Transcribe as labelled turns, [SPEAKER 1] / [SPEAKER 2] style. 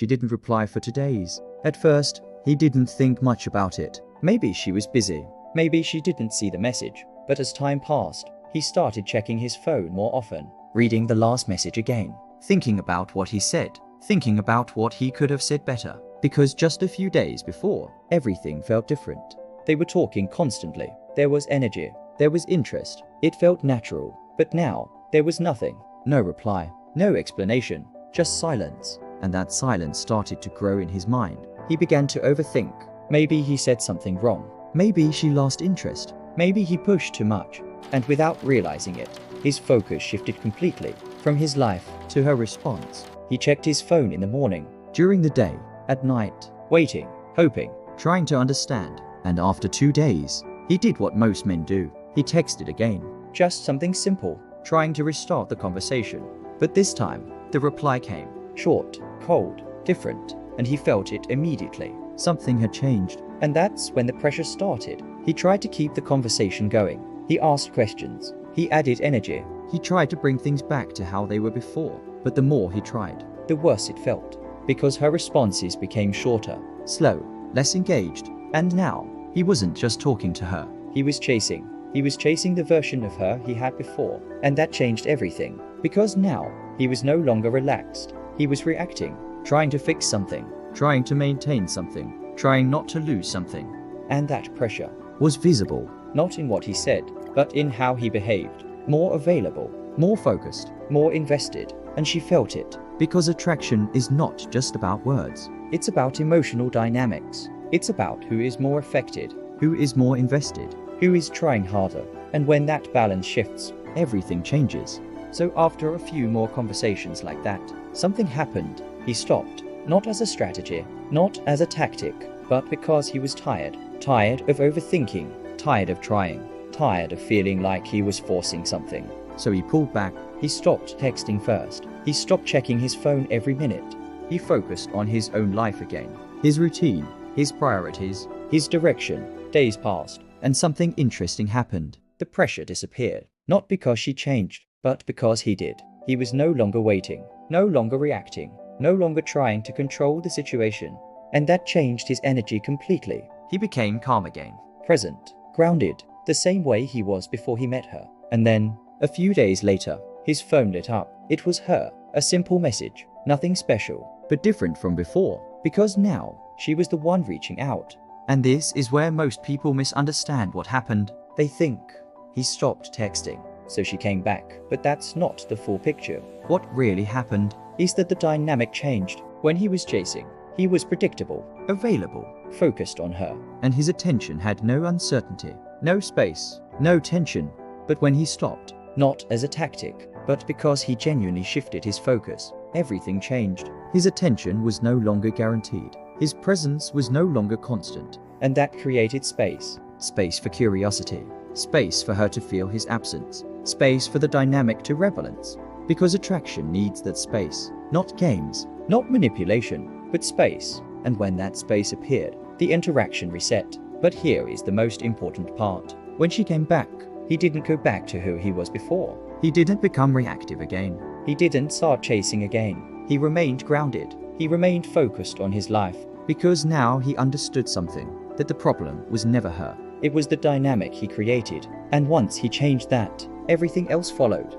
[SPEAKER 1] She didn't reply for 2 days. At first, he didn't think much about it. Maybe she was busy. Maybe she didn't see the message. But as time passed, he started checking his phone more often, reading the last message again, thinking about what he said, thinking about what he could have said better. Because just a few days before, everything felt different. They were talking constantly. There was energy. There was interest. It felt natural. But now, there was nothing. No reply. No explanation. Just silence. And that silence started to grow in his mind. He began to overthink. Maybe he said something wrong. Maybe she lost interest. Maybe he pushed too much. And without realizing it, his focus shifted completely from his life to her response. He checked his phone in the morning, during the day, at night, waiting, hoping, trying to understand. And after 2 days, he did what most men do. He texted again. Just something simple, trying to restart the conversation. But this time, the reply came. Short, cold, different, and he felt it immediately. Something had changed. And that's when the pressure started. He tried to keep the conversation going. He asked questions. He added energy. He tried to bring things back to how they were before. But the more he tried, the worse it felt. Because her responses became shorter, slow, less engaged. And now, he wasn't just talking to her. He was chasing. He was chasing the version of her he had before. And that changed everything. Because now, he was no longer relaxed. He was reacting, trying to fix something, trying to maintain something, trying not to lose something. And that pressure was visible, not in what he said, but in how he behaved. More available, more focused, more invested. And she felt it. Because attraction is not just about words. It's about emotional dynamics. It's about who is more affected, who is more invested, who is trying harder. And when that balance shifts, everything changes. So after a few more conversations like that, something happened. He stopped, not as a strategy, not as a tactic, but because he was tired. Tired of overthinking, tired of trying, tired of feeling like he was forcing something. So he pulled back. He stopped texting first. He stopped checking his phone every minute. He focused on his own life again. His routine, his priorities, his direction. Days passed, and something interesting happened. The pressure disappeared. Not because she changed, but because he did. He was no longer waiting, no longer reacting, no longer trying to control the situation. And that changed his energy completely. He became calm again, present, grounded, the same way he was before he met her. And then, a few days later, his phone lit up. It was her, a simple message, nothing special, but different from before, because now, she was the one reaching out. And this is where most people misunderstand what happened. They think he stopped texting, so she came back. But that's not the full picture. What really happened is that the dynamic changed. When he was chasing, he was predictable, available, focused on her. And his attention had no uncertainty, no space, no tension. But when he stopped, not as a tactic, but because he genuinely shifted his focus, everything changed. His attention was no longer guaranteed. His presence was no longer constant. And that created space. Space for curiosity. Space for her to feel his absence. Space for the dynamic to rebalance. Because attraction needs that space. Not games, not manipulation, but space. And when that space appeared, the interaction reset. But here is the most important part. When she came back, he didn't go back to who he was before. He didn't become reactive again. He didn't start chasing again. He remained grounded. He remained focused on his life. Because now he understood something, that the problem was never her. It was the dynamic he created. And once he changed that, everything else followed.